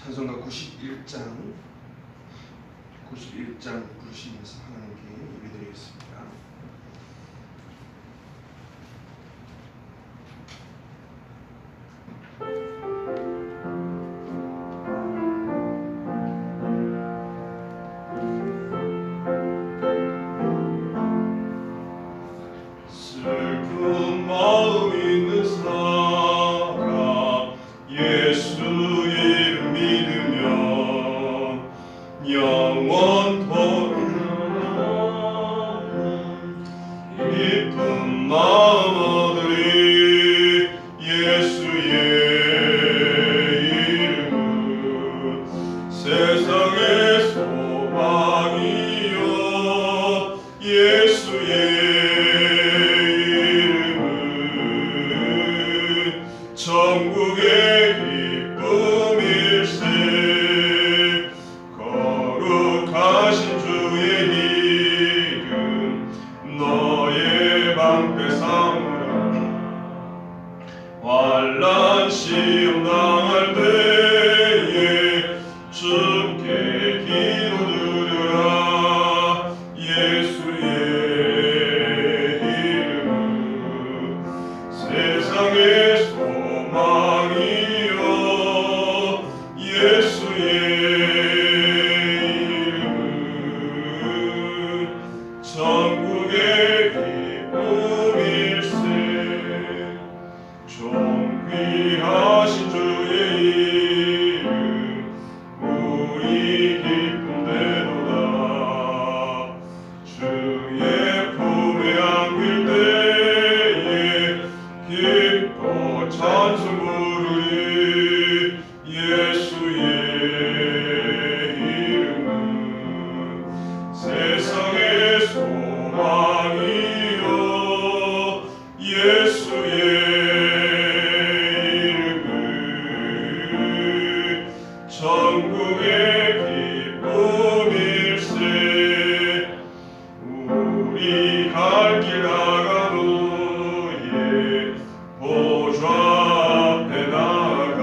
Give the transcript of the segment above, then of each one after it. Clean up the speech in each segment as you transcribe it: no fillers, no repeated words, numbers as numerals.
찬송가 91장 부르시면서 하나님께 예배드리겠습니다. 슬픈 마음 있는 사람 예수 이름 믿으면 영원토록 기쁜 마음 얻으리. 예수의 이름은 세상의 소망이요 예수의 천국의 기쁨일세. 거룩하신 주의 이름 너의 방패 삼으라. 환난 시험 당할 때에 주께 기도드려라. 예수의 이름은 세상의 소망이요 예수의 이름은 천국의 기쁨일세. 존귀하신 주의 이름 우리 기쁨되도다. 주의 품에 안길 때에 기뻐 찬송 부르리. 예수의 이름은 세상의 소망이요 예수의 이름은 천국의 기쁨일세. 우리 갈 길 나가노예 보좌 앞에 나가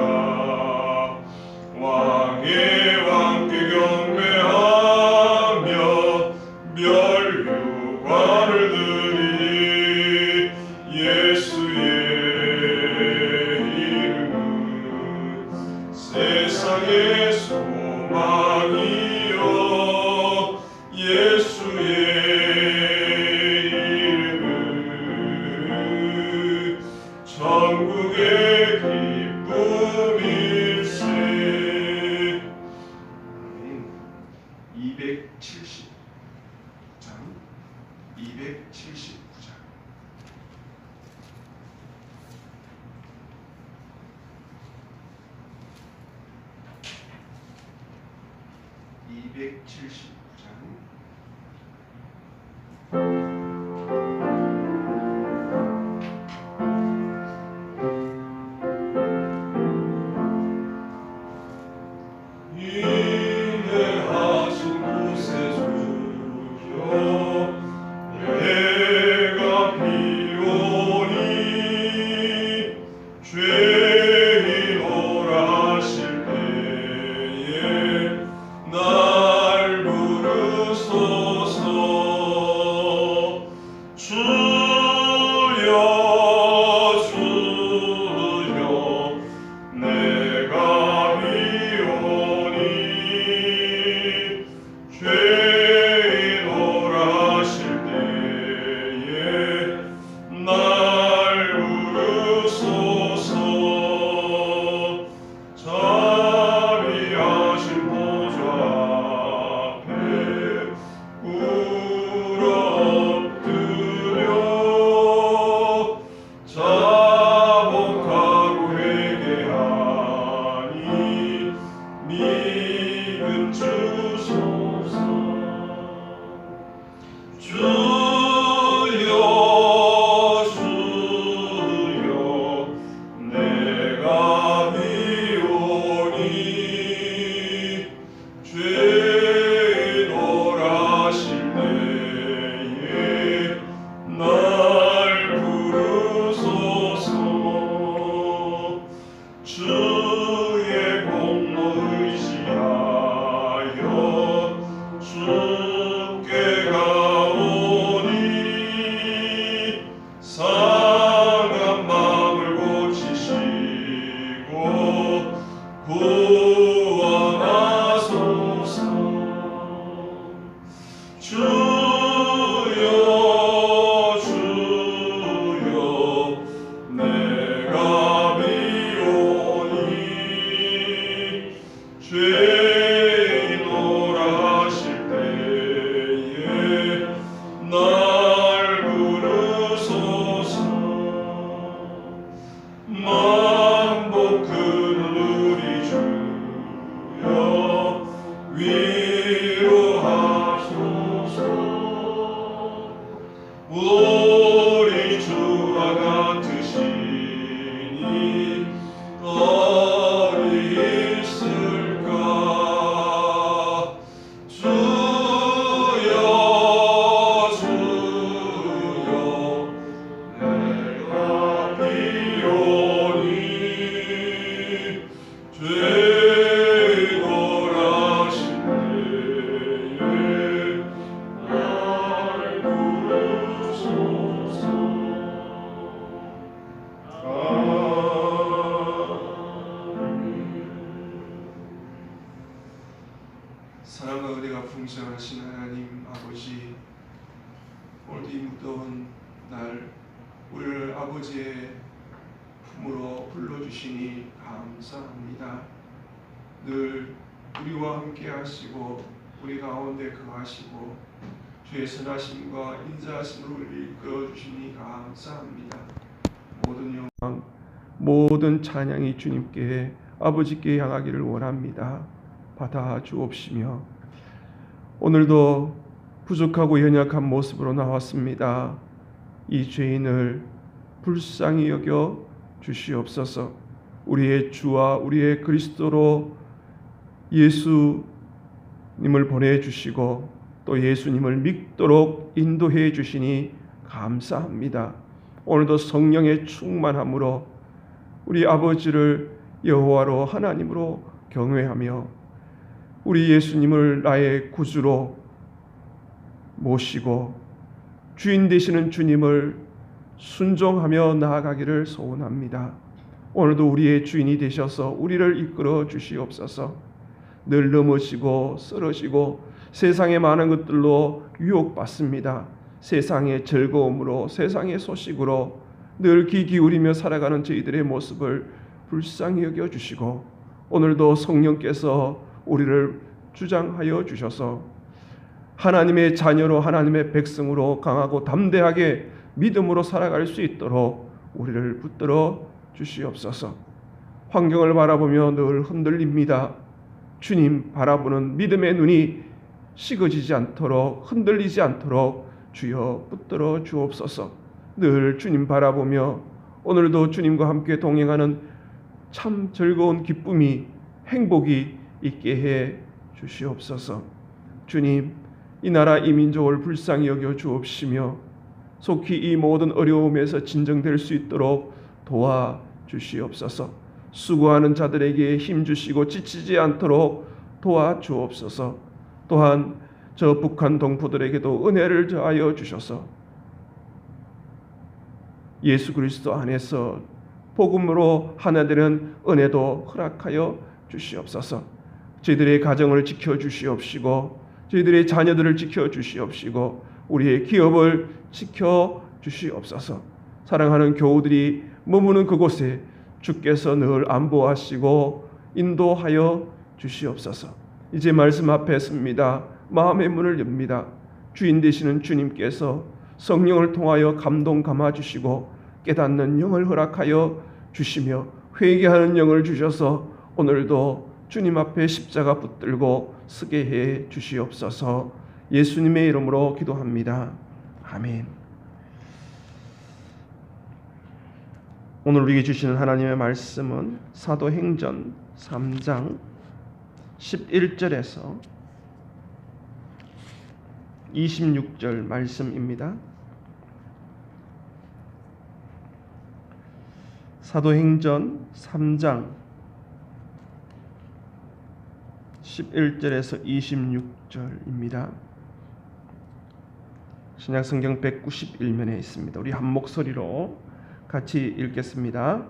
왕의 왕께 경배하며 면류관을 드리. 예수의 이름은 세상의 소망이요 예수의 이름은 천국의 기쁨일세. 279장 279장 인내하신 구세주여 내가 비오니 죄인오라 하실 때에 날 구원하소서. 주여 주여 내가 비오니 죄인오라 하실 때에 날 부르소서. 만복 그는 우리 주여 위로하소서. 우리 주와 같으시니 어디 있을까. 주여 주여 내가 비오니 죄인오라 하신 때에 날 부르소서. 사랑과 은혜가 풍성하신 하나님 아버지, 오늘도 이 무더운 날 우리를 아버지의 품으로 불러주시니 감사합니다. 늘 우리와 함께 하시고 우리 가운데 거하시고 주의 선하심과 인자하심으로 우리를 이끌어주시니 감사합니다. 모든 영광, 모든 찬양이 주님께 아버지께 향하기를 원합니다. 받아 주옵시며 오늘도 부족하고 연약한 모습으로 나왔습니다. 이 죄인을 불쌍히 여겨 주시옵소서. 우리의 주와 우리의 그리스도로 예수님을 보내주시고 또 예수님을 믿도록 인도해 주시니 감사합니다. 오늘도 성령의 충만함으로 우리 아버지를 여호와로 하나님으로 경외하며 우리 예수님을 나의 구주로 모시고 주인 되시는 주님을 순종하며 나아가기를 소원합니다. 오늘도 우리의 주인이 되셔서 우리를 이끌어 주시옵소서. 늘 넘어지고 쓰러지고 세상의 많은 것들로 유혹받습니다. 세상의 즐거움으로 세상의 소식으로 늘 귀 기울이며 살아가는 저희들의 모습을 불쌍히 여겨주시고 오늘도 성령께서 우리를 주장하여 주셔서 하나님의 자녀로 하나님의 백성으로 강하고 담대하게 믿음으로 살아갈 수 있도록 우리를 붙들어 주시옵소서. 환경을 바라보며 늘 흔들립니다. 주님 바라보는 믿음의 눈이 식어지지 않도록 흔들리지 않도록 주여 붙들어 주옵소서. 늘 주님 바라보며 오늘도 주님과 함께 동행하는 참 즐거운 기쁨이 행복이 있게 해 주시옵소서. 주님 이 나라 이 민족을 불쌍히 여겨 주옵시며 속히 이 모든 어려움에서 진정될 수 있도록 도와주시옵소서. 수고하는 자들에게 힘주시고 지치지 않도록 도와주옵소서. 또한 저 북한 동포들에게도 은혜를 더하여 주셔서 예수 그리스도 안에서 복음으로 하나 되는 은혜도 허락하여 주시옵소서. 저희들의 가정을 지켜주시옵시고 저희들의 자녀들을 지켜주시옵시고 우리의 기업을 지켜주시옵소서. 사랑하는 교우들이 머무는 그곳에 주께서 늘 안보하시고 인도하여 주시옵소서. 이제 말씀 앞에 섭니다. 마음의 문을 엽니다. 주인 되시는 주님께서 성령을 통하여 감동 감아주시고 깨닫는 영을 허락하여 주시며 회개하는 영을 주셔서 오늘도 주님 앞에 십자가 붙들고 서게 해 주시옵소서. 예수님의 이름으로 기도합니다. 아멘. 오늘 우리에게 주시는 하나님의 말씀은 사도행전 3장 11절에서 26절 말씀입니다. 사도행전 3장 11절에서 26절입니다. 신약성경 191면에 있습니다. 우리 한 목소리로 같이 읽겠습니다.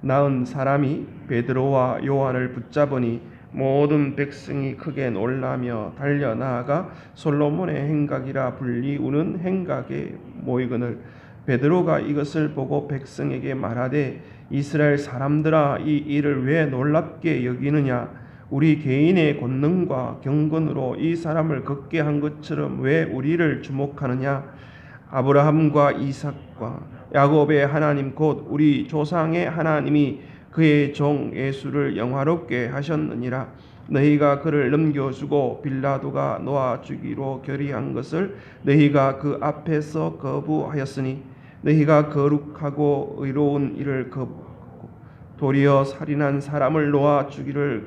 낳은 사람이 베드로와 요한을 붙잡으니 모든 백성이 크게 놀라며 달려나아가 솔로몬의 행각이라 불리우는 행각에 모이거늘 베드로가 이것을 보고 백성에게 말하되 이스라엘 사람들아 이 일을 왜 놀랍게 여기느냐 우리 개인의 권능과 경건으로 이 사람을 걷게 한 것처럼 왜 우리를 주목하느냐 아브라함과 이삭과 야곱의 하나님 곧 우리 조상의 하나님이 그의 종 예수를 영화롭게 하셨느니라. 너희가 그를 넘겨주고 빌라도가 놓아주기로 결의한 것을 너희가 그 앞에서 거부하였으니 너희가 거룩하고 의로운 일을 거부하고 도리어 살인한 사람을 놓아주기를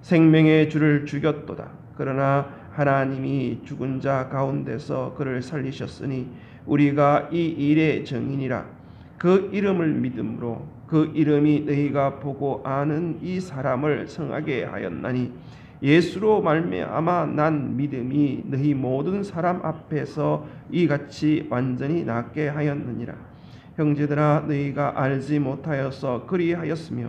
생명의 주를 죽였도다. 그러나 하나님이 죽은 자 가운데서 그를 살리셨으니 우리가 이 일의 증인이라. 그 이름을 믿음으로 그 이름이 너희가 보고 아는 이 사람을 성하게 하였나니 예수로 말미암아 난 믿음이 너희 모든 사람 앞에서 이같이 완전히 낫게 하였느니라. 형제들아 너희가 알지 못하여서 그리하였으며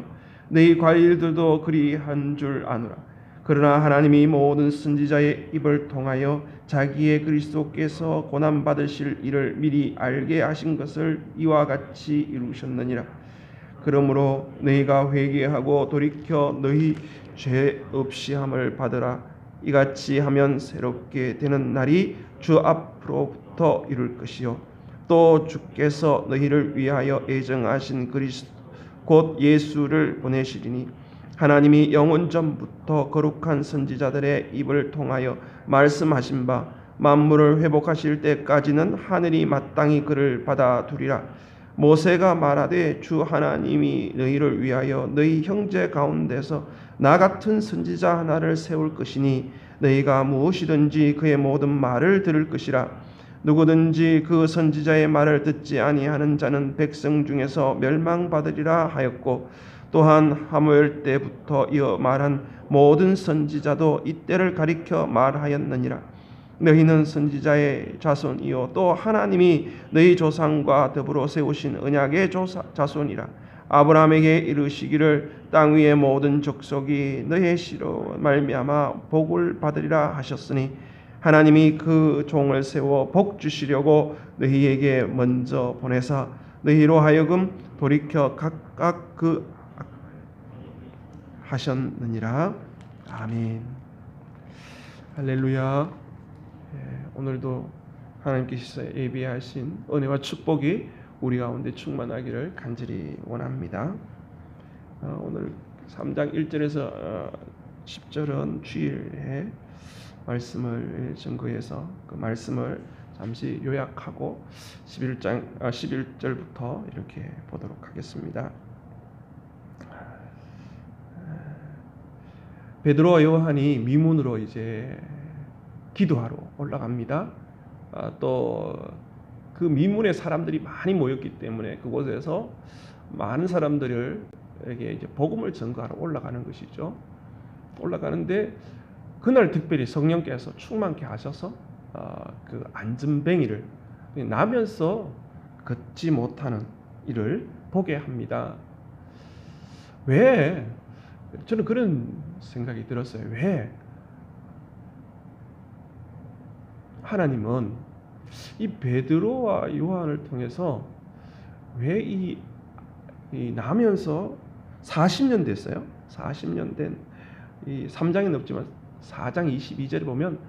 너희 관리들도 그리한 줄 아노라. 그러나 하나님이 모든 선지자의 입을 통하여 자기의 그리스도께서 고난 받으실 일을 미리 알게 하신 것을 이와 같이 이루셨느니라. 그러므로 너희가 회개하고 돌이켜 너희 죄 없이 함을 받으라. 이같이 하면 새롭게 되는 날이 주 앞으로부터 이룰 것이요 또 주께서 너희를 위하여 예정하신 그리스도 곧 예수를 보내시리니 하나님이 영원 전부터 거룩한 선지자들의 입을 통하여 말씀하신 바 만물을 회복하실 때까지는 하늘이 마땅히 그를 받아두리라. 모세가 말하되 주 하나님이 너희를 위하여 너희 형제 가운데서 나 같은 선지자 하나를 세울 것이니 너희가 무엇이든지 그의 모든 말을 들을 것이라. 누구든지 그 선지자의 말을 듣지 아니하는 자는 백성 중에서 멸망받으리라 하였고 또한 하무엘 때부터 이어 말한 모든 선지자도 이때를 가리켜 말하였느니라. 너희는 선지자의 자손이요 또 하나님이 너희 조상과 더불어 세우신 언약의 자손이라. 아브라함에게 이르시기를 땅 위의 모든 족속이 너희 씨로 말미암아 복을 받으리라 하셨으니 하나님이 그 종을 세워 복 주시려고 너희에게 먼저 보내사 너희로 하여금 돌이켜 각각 그 하셨느니라. 아멘. 할렐루야. 오늘도 하나님께서 예비하신 은혜와 축복이 우리 가운데 충만하기를 간절히 원합니다. 오늘 3장 1절에서 10절은 주일에 말씀을 증거해서 그 말씀을 잠시 요약하고 11절부터 이렇게 보도록 하겠습니다. 베드로와 요한이 미문으로 이제 기도하러 올라갑니다. 또 그 미문에 사람들이 많이 모였기 때문에 그곳에서 많은 사람들에게 이제 복음을 전가하러 올라가는 것이죠. 올라가는데 그날 특별히 성령께서 충만케 하셔서 그 안전뱅이를 나면서 걷지 못하는 일을 보게 합니다. 왜? 저는 그런 생각이 들었어요. 왜 하나님은 이 베드로와 요한을 통해서 왜 이 나면서 40년 됐어요. 40년 된 이 3장에는 없지만 4장 22절에 보면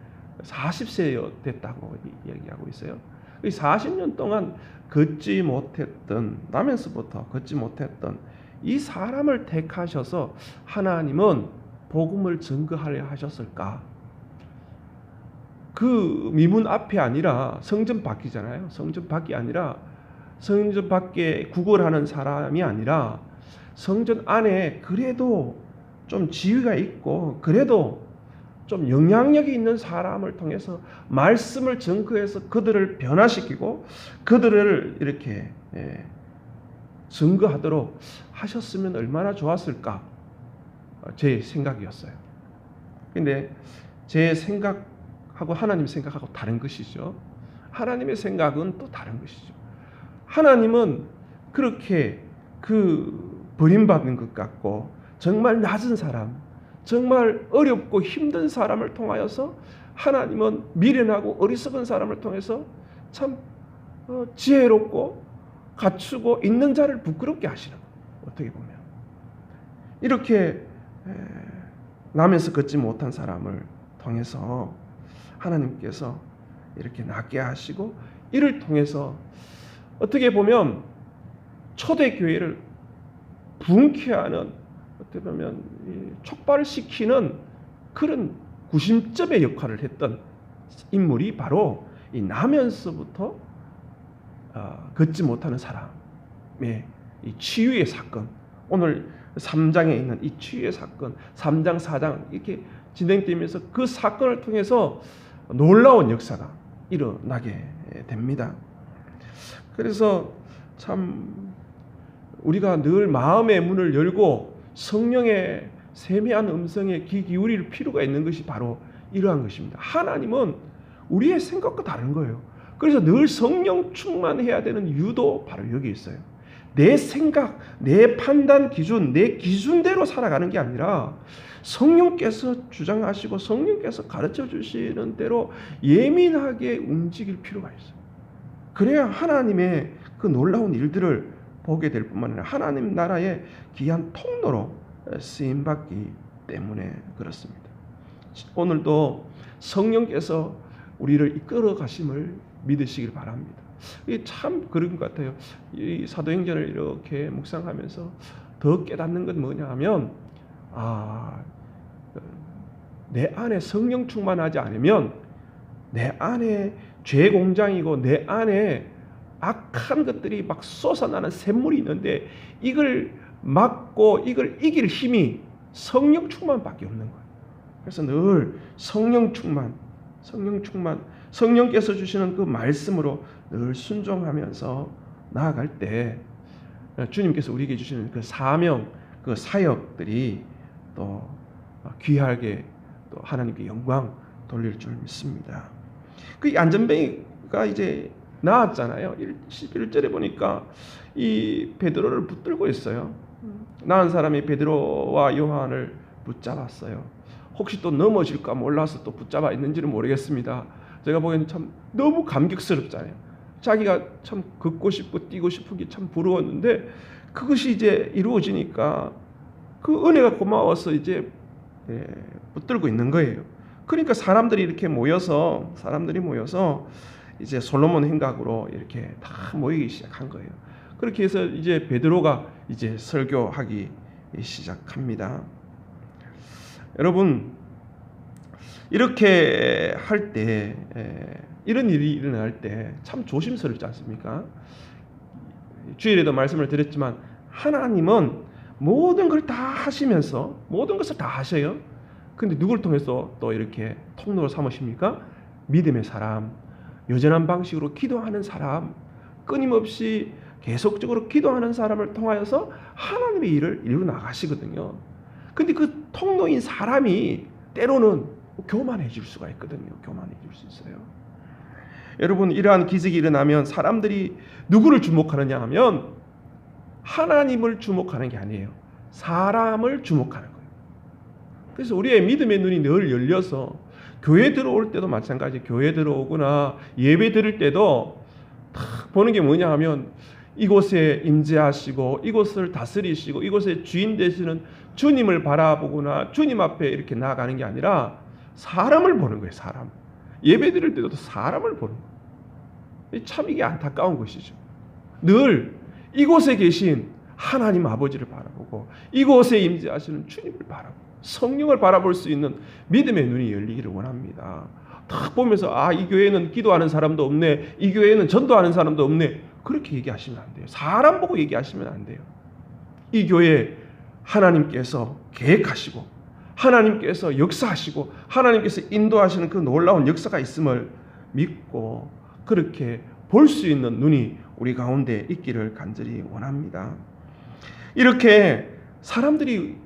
40세 됐다고 이야기하고 있어요. 이 40년 동안 걷지 못했던 나면서부터 걷지 못했던 이 사람을 택하셔서 하나님은 복음을 증거하려 하셨을까? 그 미문 앞이 아니라 성전 밖이잖아요. 성전 밖이 아니라 성전 밖에 구걸하는 사람이 아니라 성전 안에 그래도 좀 지위가 있고 그래도 좀 영향력이 있는 사람을 통해서 말씀을 증거해서 그들을 변화시키고 그들을 이렇게 증거하도록 하셨으면 얼마나 좋았을까? 제 생각이었어요. 근데 제 생각하고 하나님 생각하고 다른 것이죠. 하나님의 생각은 또 다른 것이죠. 하나님은 그렇게 그 버림받는 것 같고 정말 낮은 사람, 정말 어렵고 힘든 사람을 통하여서 하나님은 미련하고 어리석은 사람을 통해서 참 지혜롭고 갖추고 있는 자를 부끄럽게 하시는 거예요. 어떻게 보면 이렇게 남에서 걷지 못한 사람을 통해서 하나님께서 이렇게 낫게 하시고 이를 통해서 어떻게 보면 초대교회를 붕괴하는 어떻게 보면 촉발시키는 그런 구심점의 역할을 했던 인물이 바로 이 나면서부터 걷지 못하는 사람의 이 치유의 사건, 오늘 3장에 있는 이 치유의 사건, 3장, 4장 이렇게 진행되면서 그 사건을 통해서 놀라운 역사가 일어나게 됩니다. 그래서 참 우리가 늘 마음의 문을 열고 성령의 세미한 음성에 귀 기울일 필요가 있는 것이 바로 이러한 것입니다. 하나님은 우리의 생각과 다른 거예요. 그래서 늘 성령 충만해야 되는 이유도 바로 여기 있어요. 내 생각, 내 판단 기준, 내 기준대로 살아가는 게 아니라 성령께서 주장하시고 성령께서 가르쳐 주시는 대로 예민하게 움직일 필요가 있어요. 그래야 하나님의 그 놀라운 일들을 보게 될 뿐만 아니라 하나님 나라의 귀한 통로로 쓰임받기 때문에 그렇습니다. 오늘도 성령께서 우리를 이끌어 가심을 믿으시길 바랍니다. 참 그런 것 같아요. 이 사도행전을 이렇게 묵상하면서 더 깨닫는 건 뭐냐 하면 내 안에 성령 충만하지 않으면 내 안에 죄 공장이고 내 안에 악한 것들이 막 쏟아나는 샘물이 있는데 이걸 막고 이걸 이길 힘이 성령 충만밖에 없는 거예요. 그래서 늘 성령 충만, 성령께서 주시는 그 말씀으로 늘 순종하면서 나아갈 때 주님께서 우리에게 주시는 그 사명, 그 사역들이 또 귀하게 또 하나님께 영광 돌릴 줄 믿습니다. 그 안전뱅이가 이제 나았잖아요. 11절에 보니까 이 베드로를 붙들고 있어요. 나은 사람이 베드로와 요한을 붙잡았어요. 혹시 또 넘어질까 몰라서 또 붙잡아 있는지는 모르겠습니다. 제가 보기에는 참 너무 감격스럽잖아요. 자기가 참 걷고 싶고 뛰고 싶은 게 참 부러웠는데 그것이 이제 이루어지니까 그 은혜가 고마워서 이제 붙들고 있는 거예요. 그러니까 사람들이 모여서 이제 솔로몬 행각으로 이렇게 다 모이기 시작한 거예요. 그렇게 해서 이제 베드로가 이제 설교하기 시작합니다. 여러분, 이렇게 할 때, 이런 일이 일어날 때 참 조심스럽지 않습니까? 주일에도 말씀을 드렸지만 하나님은 모든 걸 다 하시면서 모든 것을 다 하셔요. 근데 누굴 통해서 또 이렇게 통로를 삼으십니까? 믿음의 사람, 여전한 방식으로 기도하는 사람, 끊임없이 계속적으로 기도하는 사람을 통하여서 하나님의 일을 이루어 나가시거든요. 근데 그 통로인 사람이 때로는 교만해질 수가 있거든요. 교만해질 수 있어요. 여러분, 이러한 기적이 일어나면 사람들이 누구를 주목하느냐 하면 하나님을 주목하는 게 아니에요. 사람을 주목하는 거예요. 그래서 우리의 믿음의 눈이 늘 열려서 교회 들어올 때도 마찬가지, 교회 들어오거나 예배 드릴 때도 딱 보는 게 뭐냐 하면 이곳에 임재하시고 이곳을 다스리시고 이곳의 주인 되시는 주님을 바라보거나 주님 앞에 이렇게 나아가는 게 아니라 사람을 보는 거예요. 사람. 예배 드릴 때도 사람을 보는 거예요. 참 이게 안타까운 것이죠. 늘 이곳에 계신 하나님 아버지를 바라보고 이곳에 임재하시는 주님을 바라보고 성령을 바라볼 수 있는 믿음의 눈이 열리기를 원합니다. 딱 보면서 이 교회는 기도하는 사람도 없네, 이 교회는 전도하는 사람도 없네, 그렇게 얘기하시면 안 돼요. 사람 보고 얘기하시면 안 돼요. 이 교회 하나님께서 계획하시고 하나님께서 역사하시고 하나님께서 인도하시는 그 놀라운 역사가 있음을 믿고 그렇게 볼 수 있는 눈이 우리 가운데 있기를 간절히 원합니다. 이렇게 사람들이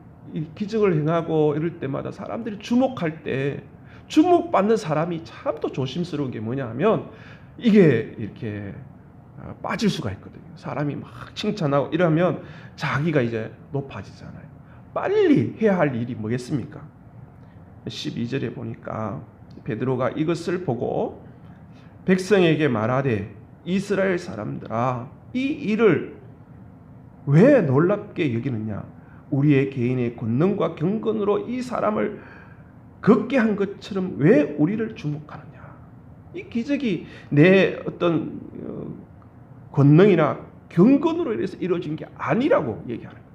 기적을 행하고 이럴 때마다 사람들이 주목할 때 주목받는 사람이 참 또 조심스러운 게 뭐냐 하면 이게 이렇게 빠질 수가 있거든요. 사람이 막 칭찬하고 이러면 자기가 이제 높아지잖아요. 빨리 해야 할 일이 뭐겠습니까? 12절에 보니까 베드로가 이것을 보고 백성에게 말하되 이스라엘 사람들아 이 일을 왜 놀랍게 여기느냐? 우리의 개인의 권능과 경건으로 이 사람을 걷게 한 것처럼 왜 우리를 주목하느냐? 이 기적이 내 어떤 권능이나 경건으로 인해서 이루어진 게 아니라고 얘기하는 거예요.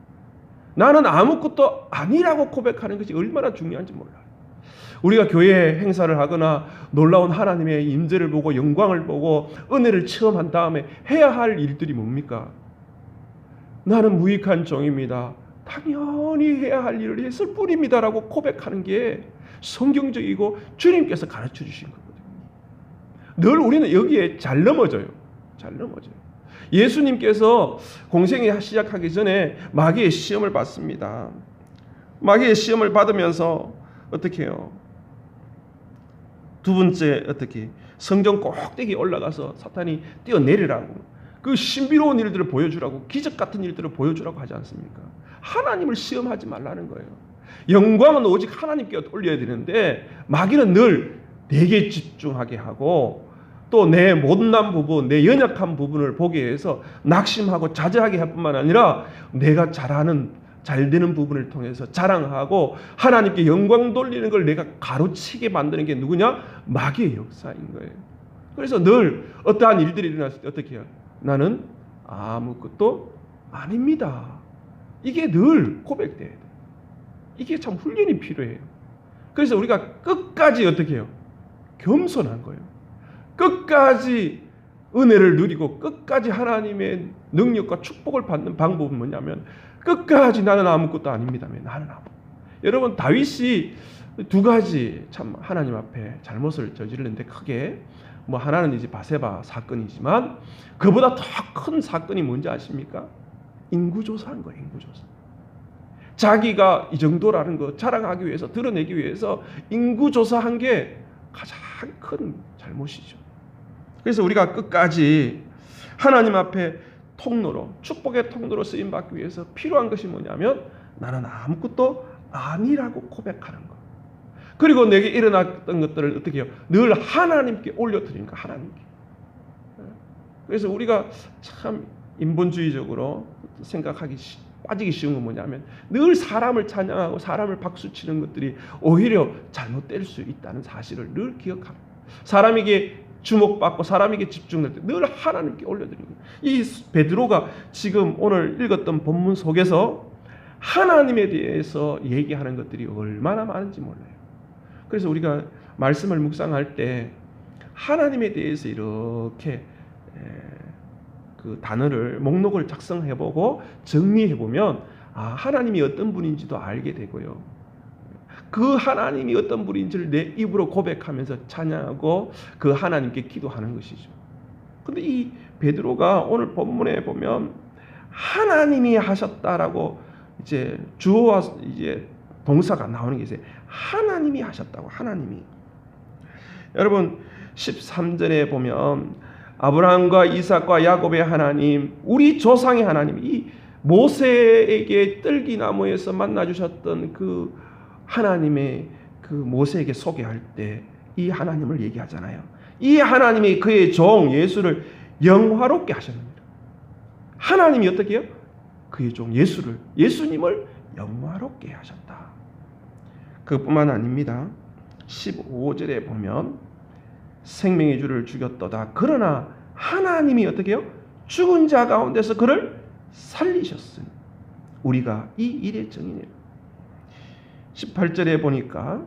나는 아무것도 아니라고 고백하는 것이 얼마나 중요한지 몰라요. 우리가 교회 행사를 하거나 놀라운 하나님의 임재를 보고 영광을 보고 은혜를 체험한 다음에 해야 할 일들이 뭡니까? 나는 무익한 종입니다. 당연히 해야 할 일을 했을 뿐입니다라고 고백하는 게 성경적이고 주님께서 가르쳐 주신 거거든요. 늘 우리는 여기에 잘 넘어져요. 잘 넘어져요. 예수님께서 공생이 시작하기 전에 마귀의 시험을 받습니다. 마귀의 시험을 받으면서 어떻게 해요? 두 번째 어떻게 성전 꼭대기 올라가서 사탄이 뛰어내리라고 그 신비로운 일들을 보여주라고 기적 같은 일들을 보여주라고 하지 않습니까? 하나님을 시험하지 말라는 거예요. 영광은 오직 하나님께 올려야 되는데 마귀는 늘 내게 집중하게 하고 또 내 못난 부분, 내 연약한 부분을 보게 해서 낙심하고 자제하게 할 뿐만 아니라 내가 잘하는 잘 되는 부분을 통해서 자랑하고 하나님께 영광 돌리는 걸 내가 가로치게 만드는 게 누구냐? 마귀의 역사인 거예요. 그래서 늘 어떠한 일들이 일어났을 때 어떻게 해요? 나는 아무것도 아닙니다. 이게 늘 고백돼야 돼요. 이게 참 훈련이 필요해요. 그래서 우리가 끝까지 어떻게 해요? 겸손한 거예요. 끝까지 은혜를 누리고 끝까지 하나님의 능력과 축복을 받는 방법은 뭐냐면 끝까지 나는 아무것도 아닙니다. 나는 여러분 다윗이 두 가지 참 하나님 앞에 잘못을 저질렀는데 크게 뭐 하나는 이제 바세바 사건이지만 그보다 더 큰 사건이 뭔지 아십니까? 인구조사한 거예요. 인구조사. 자기가 이 정도라는 거 자랑하기 위해서 드러내기 위해서 인구조사한 게 가장 큰 잘못이죠. 그래서 우리가 끝까지 하나님 앞에 통로로 축복의 통로로 쓰임 받기 위해서 필요한 것이 뭐냐면 나는 아무것도 아니라고 고백하는 것. 그리고 내게 일어났던 것들을 어떻게 해요? 늘 하나님께 올려드리는 거. 하나님께. 그래서 우리가 참 인본주의적으로 빠지기 쉬운 건 뭐냐면 늘 사람을 찬양하고 사람을 박수치는 것들이 오히려 잘못될 수 있다는 사실을 늘 기억하고 사람에게 주목받고 사람에게 집중할 때 늘 하나님께 올려드리는 거예요. 이 베드로가 지금 오늘 읽었던 본문 속에서 하나님에 대해서 얘기하는 것들이 얼마나 많은지 몰라요. 그래서 우리가 말씀을 묵상할 때 하나님에 대해서 이렇게 그 단어를 목록을 작성해보고 정리해보면 하나님이 어떤 분인지도 알게 되고요. 그 하나님이 어떤 분인지를 내 입으로 고백하면서 찬양하고 그 하나님께 기도하는 것이죠. 근데 이 베드로가 오늘 본문에 보면 하나님이 하셨다라고 이제 주어와 이제 동사가 나오는 게 있어요. 하나님이 하셨다고. 하나님이. 여러분 13절에 보면 아브라함과 이삭과 야곱의 하나님, 우리 조상의 하나님, 이 모세에게 뜰기나무에서 만나 주셨던 그 하나님의 그 모세에게 소개할 때 이 하나님을 얘기하잖아요. 이 하나님이 그의 종 예수를 영화롭게 하셨습니다. 하나님이 어떻게 해요? 그의 종 예수님을 영화롭게 하셨다. 그뿐만 아닙니다. 15절에 보면 생명의 주를 죽였도다. 그러나 하나님이 어떻게 해요? 죽은 자 가운데서 그를 살리셨으니 우리가 이 일의 증인이에요. 18절에 보니까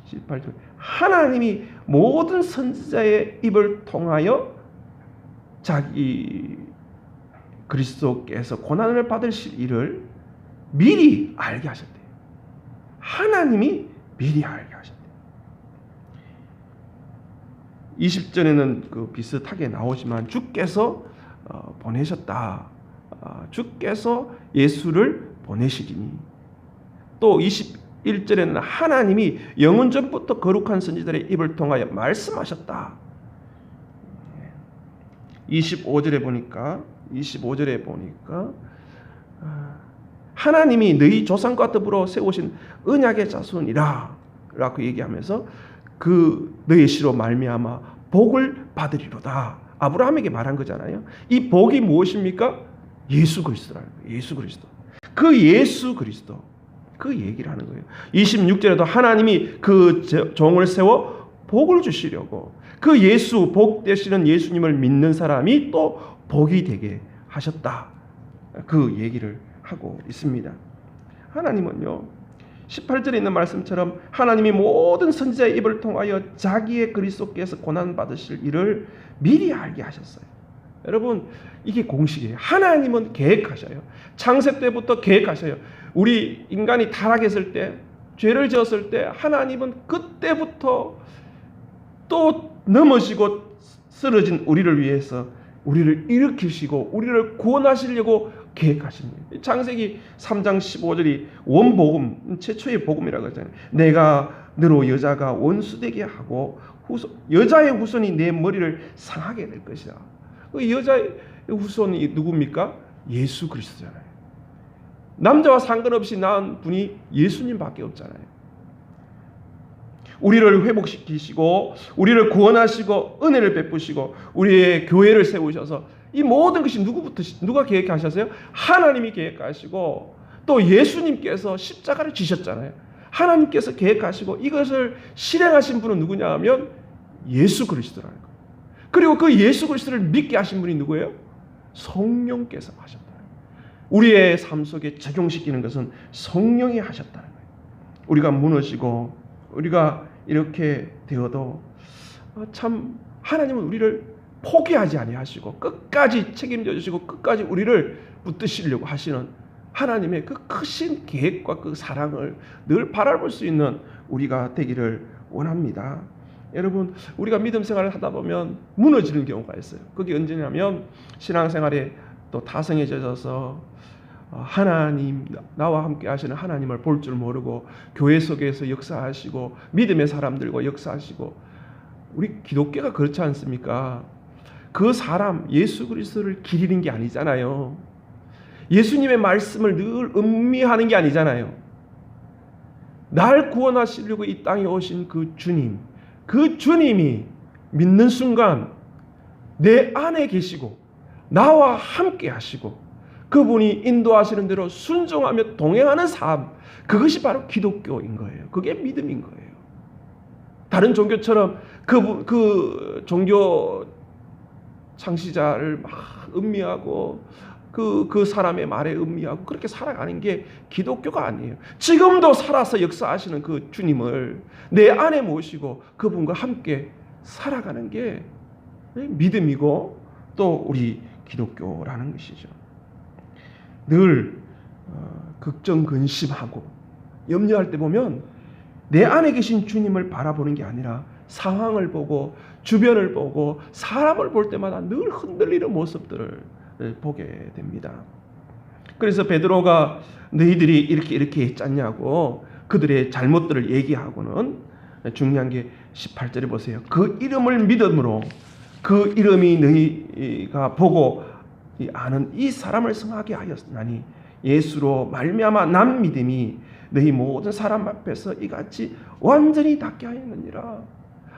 18절 하나님이 모든 선지자의 입을 통하여 자기 그리스도께서 고난을 받으실 일을 미리 알게 하셨대요. 하나님이 미리 알게 하셨대요. 20절에는 그 비슷하게 나오지만 주께서 보내셨다. 주께서 예수를 보내시리니. 또 21절에는 하나님이 영원 전부터 거룩한 선지자들의 입을 통하여 말씀하셨다. 25절에 보니까 하나님이 너희 조상과 더불어 세우신 언약의 자손이라 라고 얘기하면서 그 너희 씨로 말미암아 복을 받으리로다. 아브라함에게 말한 거잖아요. 이 복이 무엇입니까? 예수 그리스도라는 거예요. 예수 그리스도. 그 예수 그리스도. 그 얘기를 하는 거예요. 26절에도 하나님이 그 종을 세워 복을 주시려고 그 예수, 복 되시는 예수님을 믿는 사람이 또 복이 되게 하셨다. 그 얘기를 하고 있습니다. 하나님은요, 18절에 있는 말씀처럼 하나님이 모든 선지자의 입을 통하여 자기의 그리스도께서 고난받으실 일을 미리 알게 하셨어요. 여러분, 이게 공식이에요. 하나님은 계획하셔요. 창세 때부터 계획하셔요. 우리 인간이 타락했을 때, 죄를 지었을 때 하나님은 그때부터 또 넘어지고 쓰러진 우리를 위해서 우리를 일으키시고 우리를 구원하시려고 계획하십니다. 창세기 3장 15절이 원복음, 최초의 복음이라고 하잖아요. 내가 너로 여자가 원수되게 하고 여자의 후손이 내 머리를 상하게 될 것이다. 그 여자의 후손이 누굽니까? 예수 그리스도잖아요. 남자와 상관없이 낳은 분이 예수님밖에 없잖아요. 우리를 회복시키시고 우리를 구원하시고 은혜를 베푸시고 우리의 교회를 세우셔서 이 모든 것이 누가 계획하셨어요? 하나님이 계획하시고 또 예수님께서 십자가를 지셨잖아요. 하나님께서 계획하시고 이것을 실행하신 분은 누구냐 하면 예수 그리스도라는 거예요. 그리고 그 예수 그리스도를 믿게 하신 분이 누구예요? 성령께서 하셨다. 우리의 삶 속에 적용시키는 것은 성령이 하셨다는 거예요. 우리가 무너지고 우리가 이렇게 되어도 참 하나님은 우리를 포기하지 아니하시고 끝까지 책임져 주시고 끝까지 우리를 붙드시려고 하시는 하나님의 그 크신 계획과 그 사랑을 늘 바라볼 수 있는 우리가 되기를 원합니다. 여러분, 우리가 믿음 생활을 하다 보면 무너지는 경우가 있어요. 그게 언제냐면 신앙생활에 또 타성에 젖어서 하나님, 나와 함께 하시는 하나님을 볼 줄 모르고 교회 속에서 역사하시고 믿음의 사람들과 역사하시고, 우리 기독교가 그렇지 않습니까? 그 사람 예수 그리스도를 기리는 게 아니잖아요. 예수님의 말씀을 늘 음미하는 게 아니잖아요. 날 구원하시려고 이 땅에 오신 그 주님, 그 주님이 믿는 순간 내 안에 계시고 나와 함께 하시고 그분이 인도하시는 대로 순종하며 동행하는 삶, 그것이 바로 기독교인 거예요. 그게 믿음인 거예요. 다른 종교처럼 그 종교 창시자를 막 음미하고 그 사람의 말에 음미하고 그렇게 살아가는 게 기독교가 아니에요. 지금도 살아서 역사하시는 그 주님을 내 안에 모시고 그분과 함께 살아가는 게 믿음이고 또 우리 기독교라는 것이죠. 늘 걱정 근심하고 염려할 때 보면 내 안에 계신 주님을 바라보는 게 아니라 상황을 보고 주변을 보고 사람을 볼 때마다 늘 흔들리는 모습들을 보게 됩니다. 그래서 베드로가 너희들이 이렇게 했잖냐고 그들의 잘못들을 얘기하고는 중요한 게 18절에 보세요. 그 이름을 믿음으로 그 이름이 너희가 보고 아는 이 사람을 성하게 하였나니 예수로 말미암아 난 믿음이 너희 모든 사람 앞에서 이같이 완전히 닿게 하였느니라.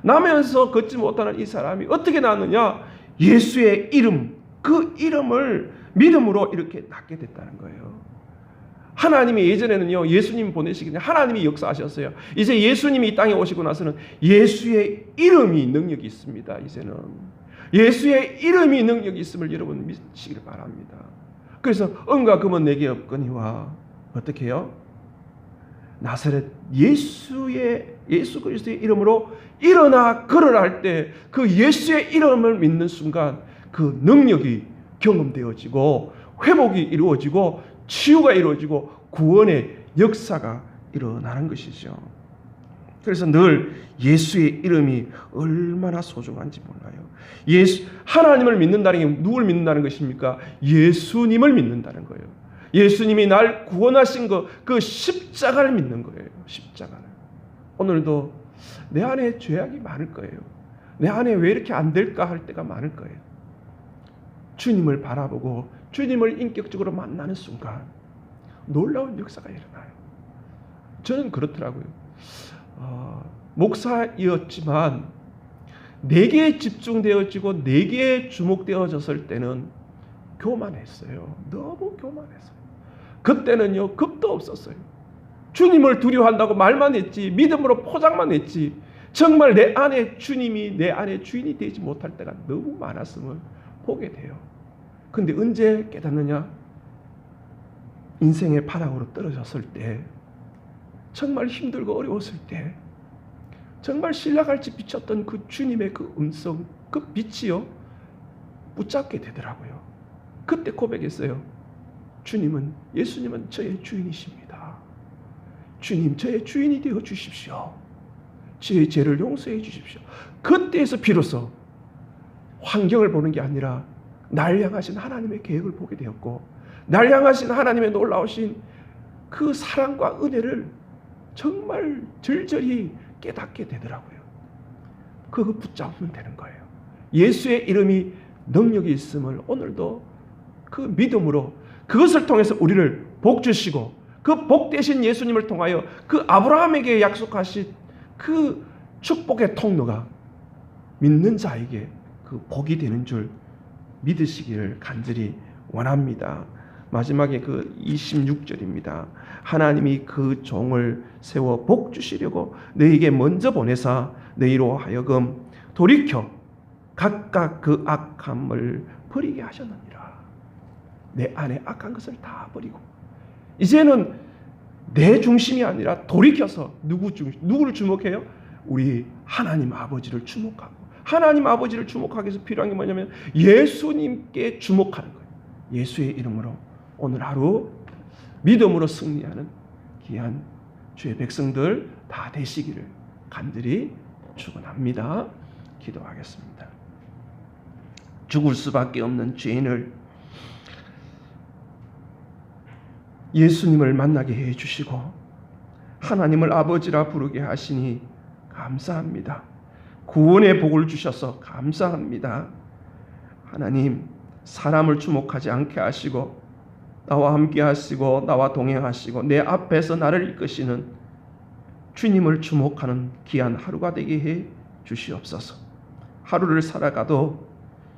나면서 걷지 못하는 이 사람이 어떻게 낫느냐? 예수의 이름, 그 이름을 믿음으로 이렇게 낫게 됐다는 거예요. 하나님이 예전에는요, 예수님 보내시기 전에 하나님이 역사하셨어요. 이제 예수님이 이 땅에 오시고 나서는 예수의 이름이 능력이 있습니다. 이제는 예수의 이름이 능력이 있음을 여러분 믿으시길 바랍니다. 그래서 은과 금은 내게 없거니와 어떻게 해요? 나사렛 예수 그리스도의 이름으로 일어나 걸으라 할 때 그 예수의 이름을 믿는 순간 그 능력이 경험되어지고 회복이 이루어지고 치유가 이루어지고 구원의 역사가 일어나는 것이죠. 그래서 늘 예수의 이름이 얼마나 소중한지 몰라요. 하나님을 믿는다는 게 누굴 믿는다는 것입니까? 예수님을 믿는다는 거예요. 예수님이 날 구원하신 그 십자가를 믿는 거예요. 십자가를. 오늘도 내 안에 죄악이 많을 거예요. 내 안에 왜 이렇게 안 될까 할 때가 많을 거예요. 주님을 바라보고 주님을 인격적으로 만나는 순간 놀라운 역사가 일어나요. 저는 그렇더라고요. 목사이었지만 내게 집중되어지고 내게 주목되어졌을 때는 교만했어요. 너무 교만했어요. 그때는요, 겁도 없었어요. 주님을 두려워한다고 말만 했지, 믿음으로 포장만 했지, 정말 내 안에 주님이 내 안에 주인이 되지 못할 때가 너무 많았음을 보게 돼요. 근데 언제 깨닫느냐? 인생의 바닥으로 떨어졌을 때, 정말 힘들고 어려웠을 때, 정말 신라같이 비쳤던 그 주님의 그 음성, 그 빛이요, 붙잡게 되더라고요. 그때 고백했어요. 예수님은 저의 주인이십니다. 주님, 저의 주인이 되어 주십시오. 저의 죄를 용서해 주십시오. 그때에서 비로소 환경을 보는 게 아니라 날 향하신 하나님의 계획을 보게 되었고, 날 향하신 하나님의 놀라우신 그 사랑과 은혜를 정말 절절히 깨닫게 되더라고요. 그거 붙잡으면 되는 거예요. 예수의 이름이 능력이 있음을 오늘도 그 믿음으로 그것을 통해서 우리를 복 주시고, 그 복 되신 예수님을 통하여 그 아브라함에게 약속하신 그 축복의 통로가 믿는 자에게 그 복이 되는 줄 믿으시기를 간절히 원합니다. 마지막에 그 26절입니다. 하나님이 그 종을 세워 복 주시려고 너희에게 먼저 보내사 너희로 하여금 돌이켜 각각 그 악함을 버리게 하셨느니라. 내 안에 악한 것을 다 버리고 이제는 내 중심이 아니라 돌이켜서 누구를 주목해요? 우리 하나님 아버지를 주목하고, 하나님 아버지를 주목하기 위해서 필요한 게 뭐냐면 예수님께 주목하는 거예요. 예수의 이름으로 오늘 하루 믿음으로 승리하는 귀한 주의 백성들 다 되시기를 간절히 축원합니다. 기도하겠습니다. 죽을 수밖에 없는 죄인을 예수님을 만나게 해주시고 하나님을 아버지라 부르게 하시니 감사합니다. 구원의 복을 주셔서 감사합니다. 하나님, 사람을 주목하지 않게 하시고 나와 함께 하시고 나와 동행하시고 내 앞에서 나를 이끄시는 주님을 주목하는 귀한 하루가 되게 해 주시옵소서. 하루를 살아가도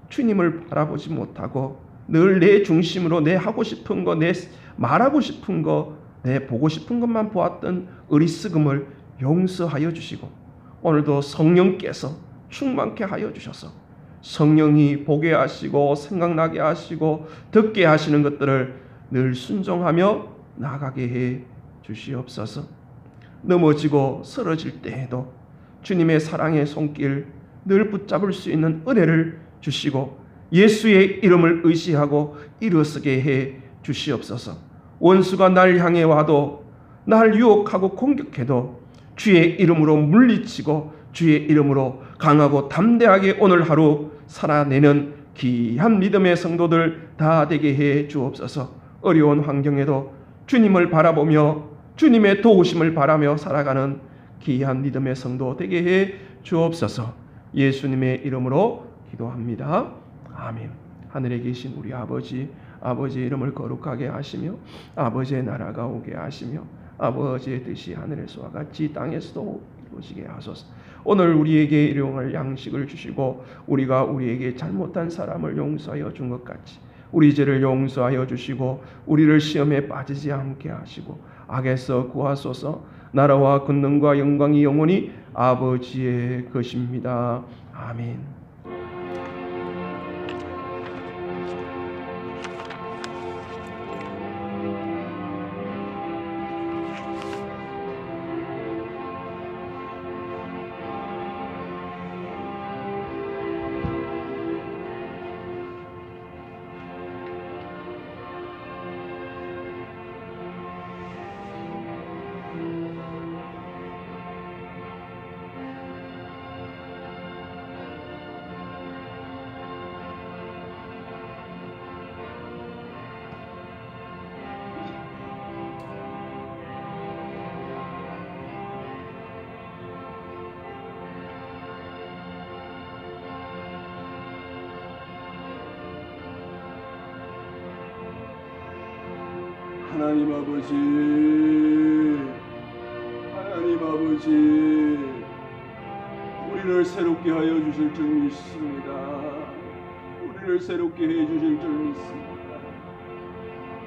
주님을 바라보지 못하고 늘 내 중심으로 내 하고 싶은 거, 내 말하고 싶은 거, 내 보고 싶은 것만 보았던 어리석음을 용서하여 주시고 오늘도 성령께서 충만케 하여 주셔서 성령이 보게 하시고 생각나게 하시고 듣게 하시는 것들을 늘 순종하며 나아가게 해 주시옵소서. 넘어지고 쓰러질 때에도 주님의 사랑의 손길 늘 붙잡을 수 있는 은혜를 주시고 예수의 이름을 의지하고 일어서게 해 주시옵소서. 원수가 날 향해 와도 날 유혹하고 공격해도 주의 이름으로 물리치고 주의 이름으로 강하고 담대하게 오늘 하루 살아내는 귀한 믿음의 성도들 다 되게 해 주옵소서. 어려운 환경에도 주님을 바라보며 주님의 도우심을 바라며 살아가는 귀한 믿음의 성도 되게 해 주옵소서. 예수님의 이름으로 기도합니다. 아멘. 하늘에 계신 우리 아버지, 아버지의 이름을 거룩하게 하시며 아버지의 나라가 오게 하시며 아버지의 뜻이 하늘에서와 같이 땅에서도 이루어지게 하소서. 오늘 우리에게 일용할 양식을 주시고 우리가 우리에게 잘못한 사람을 용서하여 준 것 같이 우리 죄를 용서하여 주시고 우리를 시험에 빠지지 않게 하시고 악에서 구하소서. 나라와 권능과 영광이 영원히 아버지의 것입니다. 아멘. 하나님 아버지, 하나님 아버지, 우리를 새롭게 하여 주실 줄 믿습니다. 우리를 새롭게 해 주실 줄 믿습니다.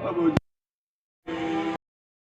아버지.